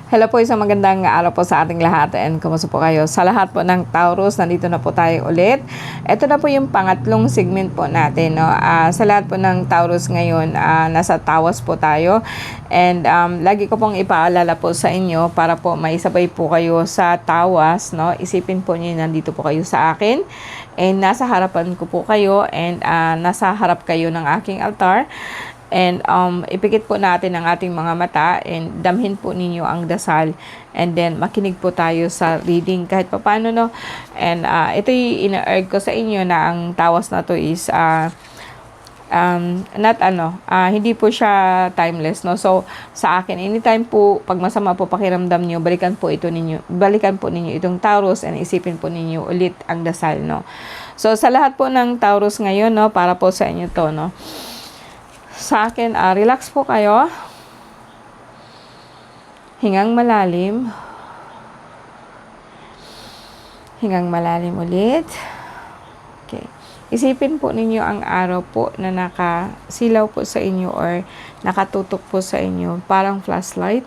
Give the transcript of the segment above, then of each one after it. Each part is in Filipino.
Hello po, isang magandang araw po sa ating lahat and kumusta po kayo? Sa lahat po ng Taurus, nandito na po tayo ulit. Ito na po yung pangatlong segment po natin. No? Sa lahat po ng Taurus ngayon, nasa Tawas po tayo. And lagi ko pong ipaalala po sa inyo para po maisabay po kayo sa Tawas. No? Isipin po niyo nandito po kayo sa akin. And nasa harapan ko po kayo and nasa harap kayo ng aking altar. And ipikit po natin ang ating mga mata and damhin po ninyo ang dasal and then makinig po tayo sa reading kahit paano, no. And ito'y ina-urge ko sa inyo na ang Tawas na to is hindi po siya timeless, no. So sa akin anytime po pag masama po pakiramdam niyo, balikan po ninyo itong Taurus and isipin po ninyo ulit ang dasal, no. So sa lahat po ng Taurus ngayon, no, para po sa inyo to, no. Sa akin, relax po kayo. Hingang malalim. Hingang malalim ulit. Okay. Isipin po ninyo ang araw po na nakasilaw po sa inyo or nakatutok po sa inyo. Parang flashlight.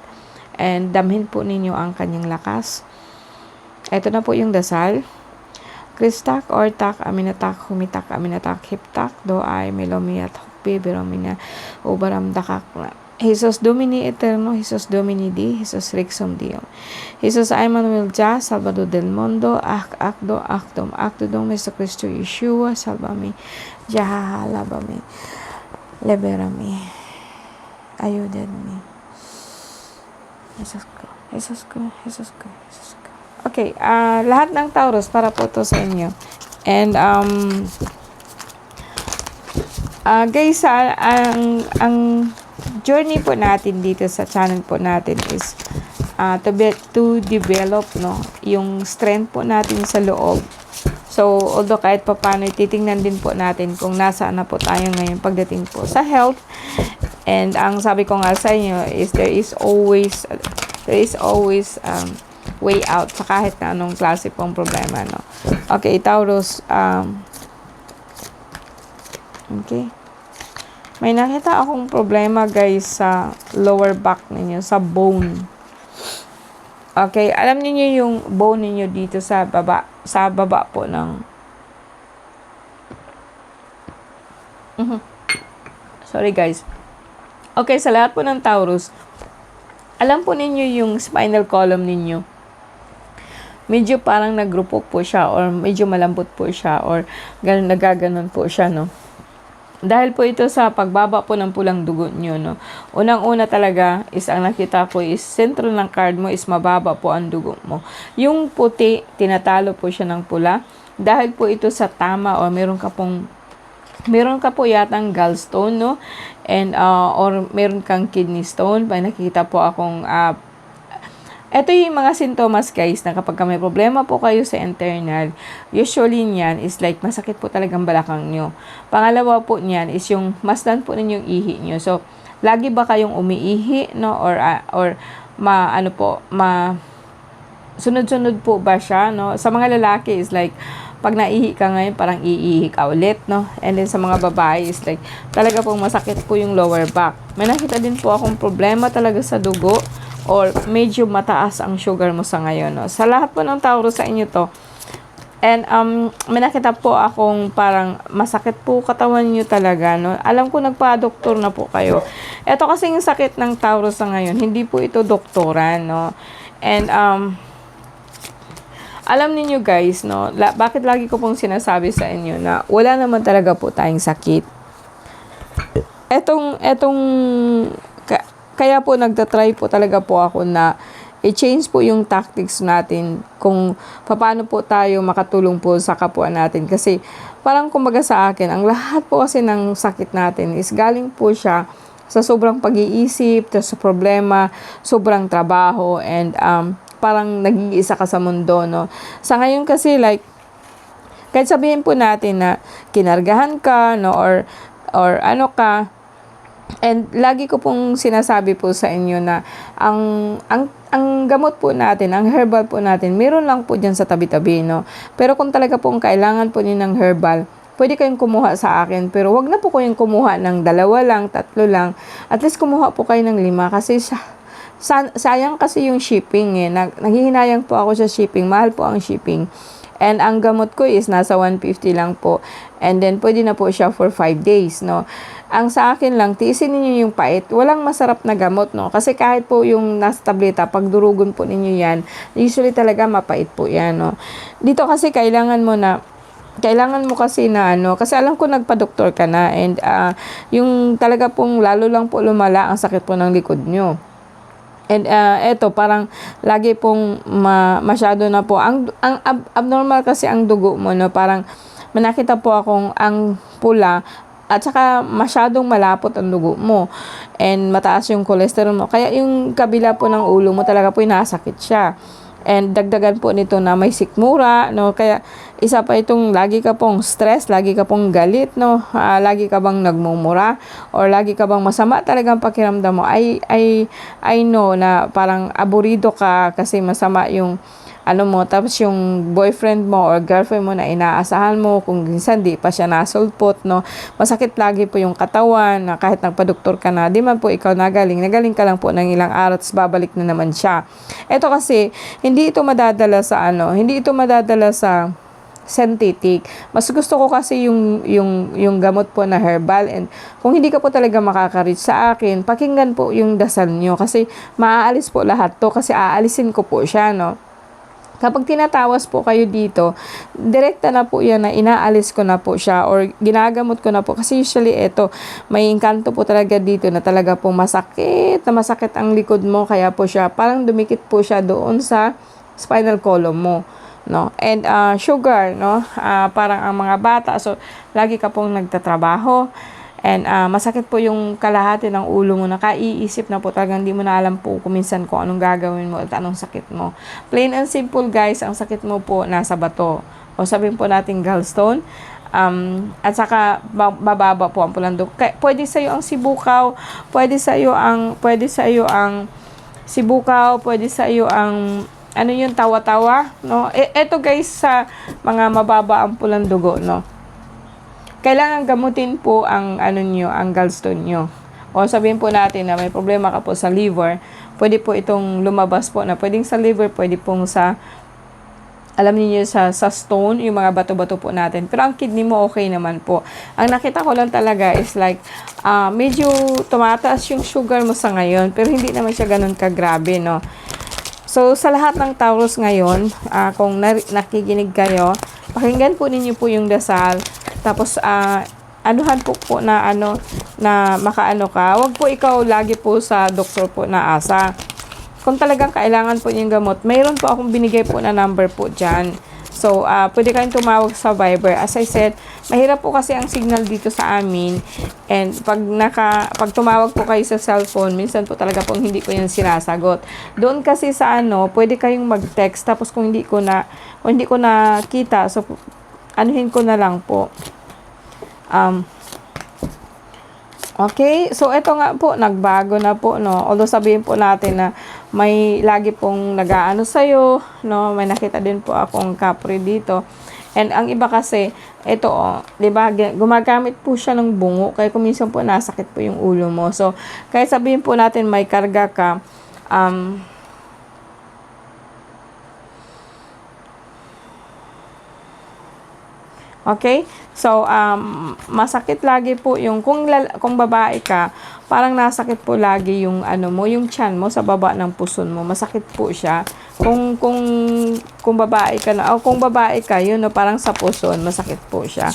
And damhin po ninyo ang kanyang lakas. Ito na po yung dasal. Kristak, Ortak, Aminatak, Humitak, Aminatak, Hiptak, Doay, Melomiyat, Biromina, Ubaram Dakak, Jesus Domini Eterno, Jesus Domini Di, Jesus Rexum Dium, Jesus Emmanuel Ja, Salvador del Mundo, Acto Dom, Meso Cristo Yeshua, Salvami, Jaha, Labami, Liberami, Ayúdenme, Jesus ko, Jesus ko, Jesus ko, Jesus ko. Okay, lahat ng Taurus para po to sa inyo. And guys, ang journey po natin dito sa channel po natin is to develop, no, yung strength po natin sa loob. So, although kahit pa paano, titingnan din po natin kung nasaan na po tayo ngayon pagdating po sa health. And ang sabi ko nga sa inyo is there is always way out sa kahit na anong klase pong problema, no. Okay, Taurus, okay. May nakita akong problema, guys, sa lower back ninyo, sa bone. Okay, alam niyo yung bone niyo dito sa baba po ng Sorry, guys. Okay, sa lahat po ng Taurus, alam po ninyo yung spinal column ninyo. Medyo parang nagrupok po siya or medyo malambot po siya or nagaganon po siya, no. Dahil po ito sa pagbaba po ng pulang dugo nyo, no. Unang-una talaga is ang nakita ko is sentro ng card mo is mababa po ang dugo mo. Yung puti, tinatalo po siya ng pula. Dahil po ito sa tama or meron ka po yatang gallstone, no. And or meron kang kidney stone. May nakita po akong ito yung mga sintomas, guys, na kapag may problema po kayo sa internal, usually niyan is like masakit po talagang balakang nyo. Pangalawa po niyan is yung masdan po ninyong ihi nyo. So, lagi ba kayong umiihi, no? Or sunod-sunod po ba siya, no? Sa mga lalaki is like, pag naihi ka ngayon, parang iihi ka ulit, no? And then sa mga babae is like, talaga pong masakit po yung lower back. May nakita din po akong problema talaga sa dugo or medyo mataas ang sugar mo sa ngayon, no? Sa lahat po ng Taurus sa inyo to. And may nakita po akong parang masakit po katawan nyo talaga, no? Alam ko nagpa-doktor na po kayo. Ito kasi yung sakit ng Taurus sa ngayon, hindi po ito doktoran, no? And alam niyo, guys, no, bakit lagi ko pong sinasabi sa inyo na wala naman talaga po tayong sakit. Kaya po nagtatry po talaga po ako na i-change po yung tactics natin kung paano po tayo makatulong po sa kapwa natin. Kasi parang kumbaga sa akin, ang lahat po kasi ng sakit natin is galing po siya sa sobrang pag-iisip, sa problema, sobrang trabaho, and parang nag-iisa ka sa mundo, no. Sa ngayon kasi like, kahit sabihin po natin na kinargahan ka, no, or ano ka, and lagi ko pong sinasabi po sa inyo na ang gamot po natin, ang herbal po natin, meron lang po dyan sa tabi-tabi, no. Pero kung talaga pong kailangan po niyo ng herbal, pwede kayong kumuha sa akin. Pero wag na po kayong kumuha ng 2 lang, 3 lang. At least kumuha po kayo ng 5 kasi sayang kasi yung shipping eh. Naghihinayang po ako sa shipping. Mahal po ang shipping. And ang gamot ko is nasa 150 lang po. And then, pwede na po siya for 5 days, no? Ang sa akin lang, tiisin ninyo yung pait. Walang masarap na gamot, no? Kasi kahit po yung nasa tableta, pag durugon po ninyo yan, usually talaga mapait po yan, no? Dito kasi kailangan mo kasi na kasi alam ko nagpa-doktor ka na and yung talaga pong lalo lang po lumala ang sakit po ng likod nyo. And eto parang lagi pong masyado na po ang abnormal kasi ang dugo mo, no, parang nakita po akong ang pula at saka masyadong malapot ang dugo mo and mataas yung cholesterol mo, kaya yung kabila po ng ulo mo talaga po nasakit siya. And dagdagan po nito na may sikmura, no? Kaya isa pa itong lagi ka pong stress, lagi ka pong galit, no? Lagi ka bang nagmumura or lagi ka bang masama talagang pakiramdam mo. I know na parang aburido ka kasi masama yung mo, tapos yung boyfriend mo or girlfriend mo na inaasahan mo, kung minsan di pa siya nasulpot, no, masakit lagi po yung katawan, na kahit nagpa-doktor ka na, di man po ikaw nagaling ka lang po ng ilang araw, tapos babalik na naman siya. Ito kasi, hindi ito madadala sa synthetic. Mas gusto ko kasi yung gamot po na herbal, and kung hindi ka po talaga makaka-reach sa akin, pakinggan po yung dasal nyo kasi maaalis po lahat to kasi aalisin ko po siya, no. Kapag tinatawas po kayo dito, direkta na po yan na inaalis ko na po siya or ginagamot ko na po. Kasi usually may engkanto po talaga dito na talaga po masakit ang likod mo. Kaya po siya, parang dumikit po siya doon sa spinal column mo, no? And sugar, no? Parang ang mga bata, so lagi ka pong nagtatrabaho. And masakit po yung kalahati ng ulo mo, nakaiisip na po talagang hindi mo na alam po kuminsan kung anong gagawin mo at anong sakit mo. Plain and simple guys, ang sakit mo po nasa bato o sabihin po natin gallstone. At saka bababa po ang pulandok. Pwede sa iyo ang sibukaw, pwede sa iyo ang sibukaw, pwede sa iyo ang yung tawa-tawa, no? Eto guys, sa mga mababa ang pulang dugo, no, kailangan gamutin po ang ang gallstone nyo. O sabihin po natin na may problema ka po sa liver, pwede po itong lumabas po na pwedeng sa liver, pwede pong sa, alam niyo sa stone, yung mga bato-bato po natin. Pero ang kidney mo okay naman po. Ang nakita ko lang talaga is like, medyo tumataas yung sugar mo sa ngayon, pero hindi naman siya ganun kagrabe, no. So, sa lahat ng Taurus ngayon, kung nakikinig kayo, pakinggan po ninyo po yung dasal. Tapos, anuhan po na na makaano ka. Huwag po ikaw lagi po sa doktor po na asa. Kung talagang kailangan po yung gamot, mayroon po akong binigay po na number po dyan. So, pwede kayong tumawag sa Viber. As I said, mahirap po kasi ang signal dito sa amin. And pag tumawag po kayo sa cellphone, minsan po talaga pong hindi ko yan sinasagot. Doon kasi sa pwede kayong mag-text. Tapos kung hindi ko na kita, so anuhin ko na lang po. Okay, so ito nga po, nagbago na po, no. Although sabihin po natin na may lagi pong nag-aano sa'yo, no. May nakita din po akong kapre dito. And ang iba kasi, ito, diba, gumagamit po siya ng bungo. Kaya kuminsan po nasakit po yung ulo mo. So, kaya sabihin po natin may karga ka, okay? So, masakit lagi po yung, kung babae ka, parang nasakit po lagi yung, yung tiyan mo sa baba ng puson mo. Masakit po siya. Kung babae ka na, o kung babae ka, yun, no, parang sa puson, masakit po siya.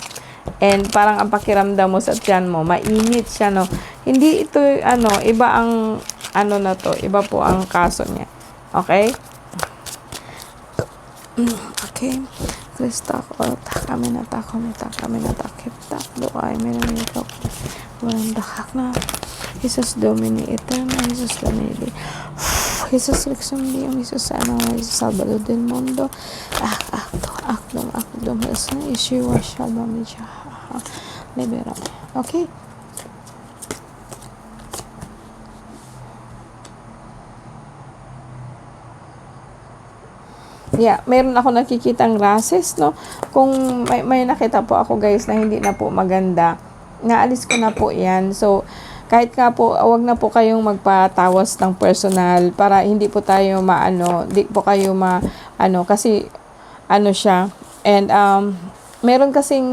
And parang ang pakiramdam mo sa tiyan mo, mainit siya, no. Hindi ito, iba ang, na to, iba po ang kaso niya. Okay? Okay. Krista ko kami na takip doay meron ito walang dakak na Jesus Domini eterno Jesus Domini Jesus Rexum Dium Jesus Jesus Salvador del Mundo akdom Yeshua Shalom libera. Okay. Yeah, meron ako nakikitang rashes, no? Kung may nakita po ako guys na hindi na po maganda, naalis ko na po yan. So, kahit nga po, wag na po kayong magpatawas ng personal para hindi po tayo maano, di po kayo kasi ano siya. And meron kasing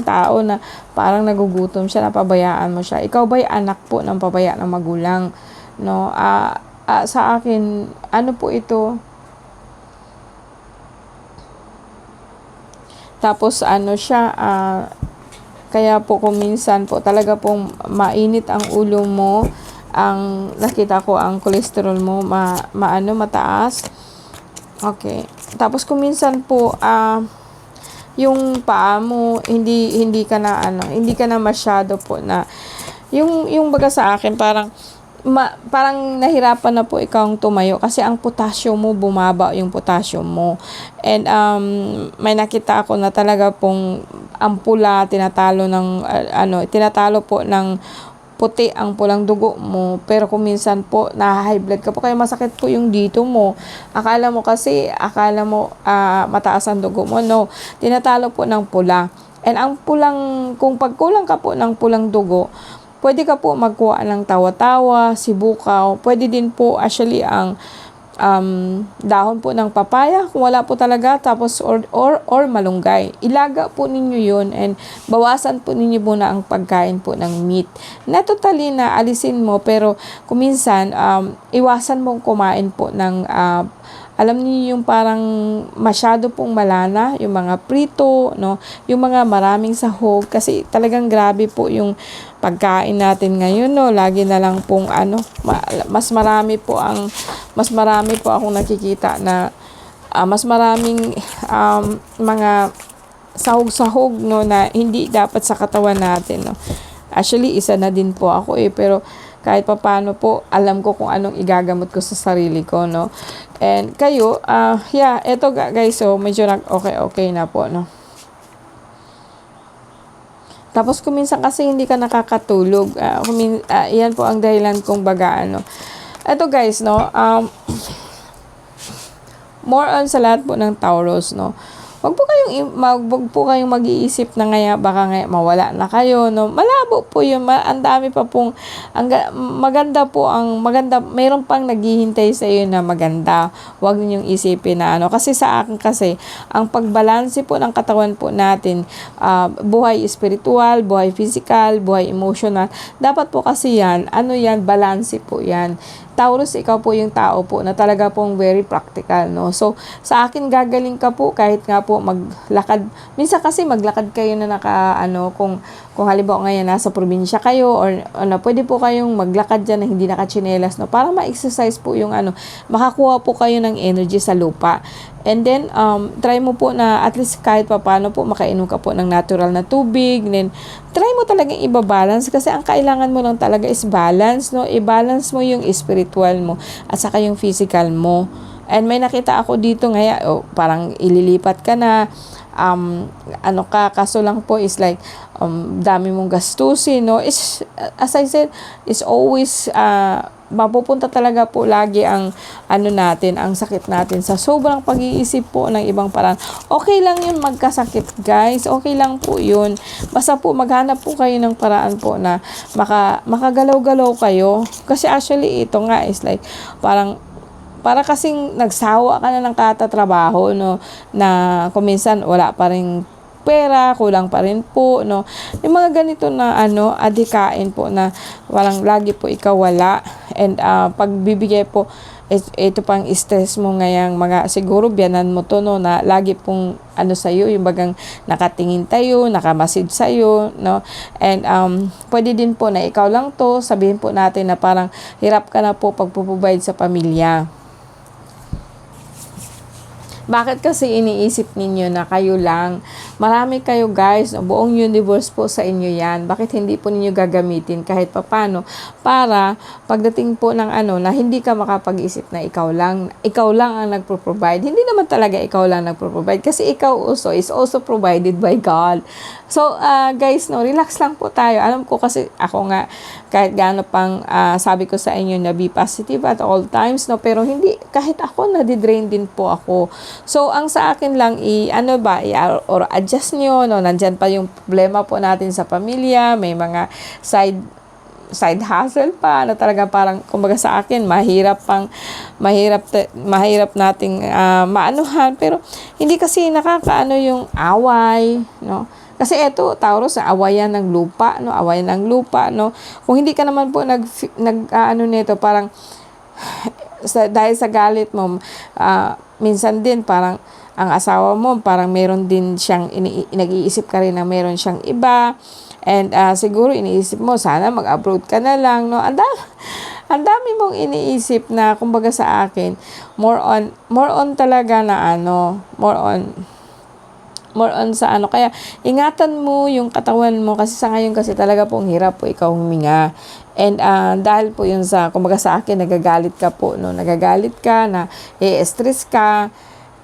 tao na parang nagugutom siya, napabayaan mo siya. Ikaw ba'y anak po ng pabaya ng magulang? No? Sa akin, ano po ito? Tapos ano siya, kaya po kung minsan po talaga pong mainit ang ulo mo, ang nakita ko ang cholesterol mo mataas. Okay. Tapos kung minsan po yung paa mo hindi ka na masyado po na yung baga sa akin parang nahirapan na po ikaw tumayo kasi ang potassium mo bumaba yung potassium mo. And may nakita ako na talaga pong ang pula tinatalo po ng puti ang pulang dugo mo, pero kung minsan po na-high blood ka po kaya masakit po yung dito mo. Akala mo mataas ang dugo mo, no, tinatalo po ng pula. And ang kung pagkulang ka po ng pulang dugo, pwede ka po magkuha ng tawa-tawa, sibukaw, pwede din po actually ang dahon po ng papaya kung wala po talaga, tapos or malunggay. Ilaga po ninyo yun and bawasan po ninyo muna ang pagkain po ng meat. Na totally na alisin mo, pero kung minsan iwasan mong kumain po ng alam niyo yung parang masyado pong malana, yung mga prito, no, yung mga maraming sahog, kasi talagang grabe po yung pagkain natin ngayon, no. Lagi na lang pong mas marami po akong nakikita na mas maraming mga sahog-sahog, no, na hindi dapat sa katawan natin, no. Actually, isa na din po ako pero kahit papaano po, alam ko kung anong igagamot ko sa sarili ko, no. And kayo, eto guys, so medyo okay na po, no. Tapos kung minsan kasi hindi ka nakakatulog, yan po ang dahilan kung baga, Eto guys, no, more on sa lahat po ng Taurus, no. Wag po kayong mag-iisip na baka mawala na kayo, no. Malabo po yun. Ang dami pa pong maganda, mayroon pang naghihintay sa iyo na maganda. Wag ninyong isipin na kasi sa akin ang pagbalanse po ng katawan po natin, buhay spiritual, buhay physical, buhay emotional, dapat po kasi yan, balanse po yan. Taurus, ikaw po yung tao po na talaga pong very practical, no. So, sa akin gagaling ka po kahit nga po maglakad. Minsan kasi maglakad kayo na kung halimbawa ngayon nasa probinsya kayo or pwede po kayong maglakad dyan na hindi nakachinelas, no, para ma-exercise po yung makakuha po kayo ng energy sa lupa. And then, try mo po na at least kahit paano po makainom ka po ng natural na tubig. Then, try mo talagang ibabalance kasi ang kailangan mo lang talaga is balance, no? I-balance mo yung spiritual mo at saka yung physical mo. And may nakita ako dito parang ililipat ka na, kaso lang po is like, dami mong gastusin, no? As I said, is always, mapupunta talaga po lagi ang ang sakit natin sa sobrang pag-iisip po ng ibang paraan. Okay lang yun magkasakit, guys. Okay lang po yun. Basta po maghanap po kayo ng paraan po na makagalaw-galaw kayo. Kasi actually ito nga is like para kasing nagsawa ka na ng katatrabaho, no, na kung minsan wala pa rin pera, kulang pa rin po, no. Yung mga ganito na adhikain po na walang lagi po ikaw wala. And pagbibigay po, ito pang stress mo ngayang siguro biyanan mo to, no, na lagi pong sa'yo, yung bagang nakatingin tayo, nakamasid sa'yo, no. And pwede din po na ikaw lang to, sabihin po natin na parang hirap ka na po pagpuprovide sa pamilya. Bakit kasi iniisip ninyo na kayo lang? Marami kayo, guys. Buong universe po sa inyo yan. Bakit hindi po ninyo gagamitin kahit papano para pagdating po ng na hindi ka makapag-isip na ikaw lang ang nagpo-provide. Hindi naman talaga ikaw lang nagpo-provide kasi ikaw also is also provided by God. So, guys, no, relax lang po tayo. Alam ko kasi ako nga, kahit gaano pang sabi ko sa inyo na be positive at all times, no, pero hindi, kahit ako nadidrain din po ako. So, ang sa akin lang, or adjust nyo, no, nandyan pa yung problema po natin sa pamilya, may mga side hustle pa na talaga parang kumbaga sa akin mahirap nating maanuhan, pero hindi kasi nakakaano yung away, no? Kasi eto, Taurus, awayan ng lupa, no? Awayan ng lupa, no? Kung hindi ka naman po ano nito, parang dahil sa galit mo, minsan din parang ang asawa mo, parang meron din siyang, nag-iisip ka rin na meron siyang iba, and siguro iniisip mo, sana mag-abroad ka na lang, no? Ang dami mong iniisip na, kumbaga sa akin, more on talaga na ano, more on sa ano. Kaya ingatan mo yung katawan mo, kasi sa ngayon kasi talaga pong hirap po ikaw huminga. And dahil po yun sa, kumbaga sa akin, nagagalit ka po, no? Nagagalit ka, na i-stress ka.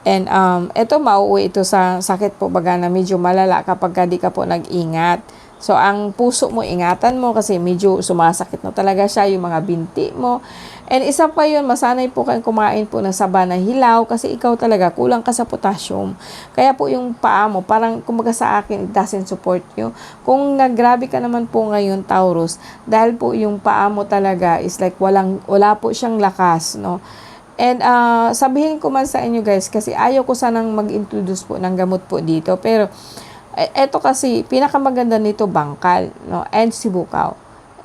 And eto, mauwi ito sa sakit po baga na medyo malala kapag di ka po nag-ingat. So, ang puso mo, ingatan mo kasi medyo sumasakit na talaga siya, yung mga binti mo. And isa pa yun, masanay po kayong kumain po ng saba na hilaw kasi ikaw talaga, kulang ka sa potassium. Kaya po yung paa mo, parang kumbaga sa akin, it doesn't support you. Kung naggrabe ka naman po ngayon, Taurus, dahil po yung paa mo talaga is like wala po siyang lakas, no? And sabihin ko man sa inyo guys, kasi ayaw ko sanang mag-introduce po ng gamot po dito, pero eto kasi, pinakamaganda nito bangkal, no? And sibukaw.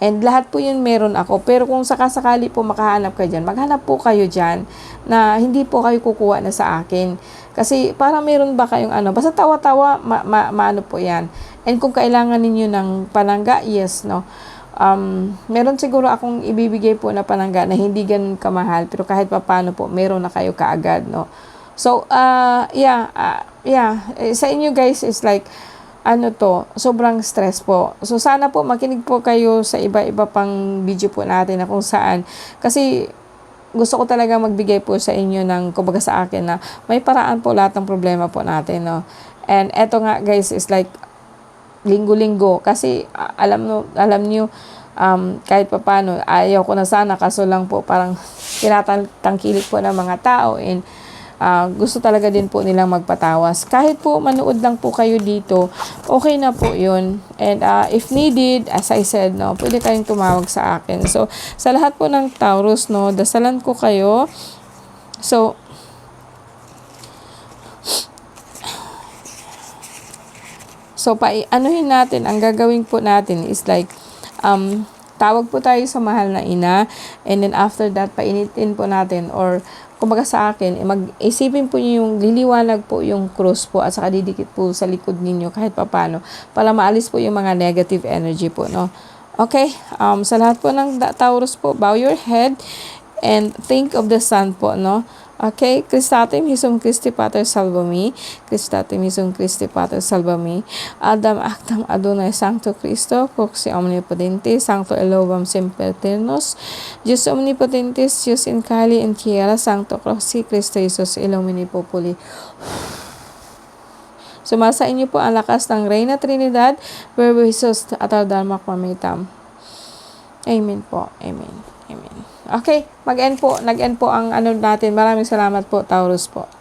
And lahat po yun meron ako. Pero kung sakasakali po makahanap kayo dyan, maghanap po kayo dyan na hindi po kayo kukuha na sa akin. Kasi para meron ba kayong ano, basta tawa-tawa, maano po yan. And kung kailangan ninyo ng panangga, yes, no? Meron siguro akong ibibigay po na panangga na hindi ganun kamahal, pero kahit paano po, meron na kayo kaagad, no? So, sa inyo guys is like, sobrang stress po. So, sana po makinig po kayo sa iba-iba pang video po natin na kung saan. Kasi, gusto ko talaga magbigay po sa inyo ng, kumbaga sa akin na may paraan po lahat ng problema po natin, no? And eto nga guys is like, linggo-linggo. Kasi, alam nyo, kahit paano, ayaw ko na sana, kaso lang po parang tinatangkilik po ng mga tao, and gusto talaga din po nilang magpatawas. Kahit po manood lang po kayo dito, okay na po yun. And if needed, as I said, no, pwede kayong tumawag sa akin. So, sa lahat po ng Taurus, no, dasalan ko kayo. So, anuhin natin, ang gagawin po natin is like, tawag po tayo sa mahal na ina, and then after that, painitin po natin, or kumbaga sa akin, mag-isipin po niyo yung liliwanag po yung cross po at saka didikit po sa likod ninyo kahit papano para maalis po yung mga negative energy po, no? Okay, sa lahat po ng Taurus po, bow your head and think of the sun po, no? Okay, Christatim Hisum Christi Pater Salvami, Christatim Hisum Christi Pater Salvami, Adam Actam Adonai Sancto Cristo, Coxi Omnipotentis, Sancto Elohim Semper Ternos, Dios Omnipotentis, Dios in Cali and Tierra, Sancto Croxi Cristo Jesus Illumini Populi. Sumasa inyo po ang lakas ng Reina Trinidad, Verbo Jesus at Dharma Kwamitam. Amen po, amen. Amen. Okay, nag-end po ang ano natin. Maraming salamat po, Taurus po.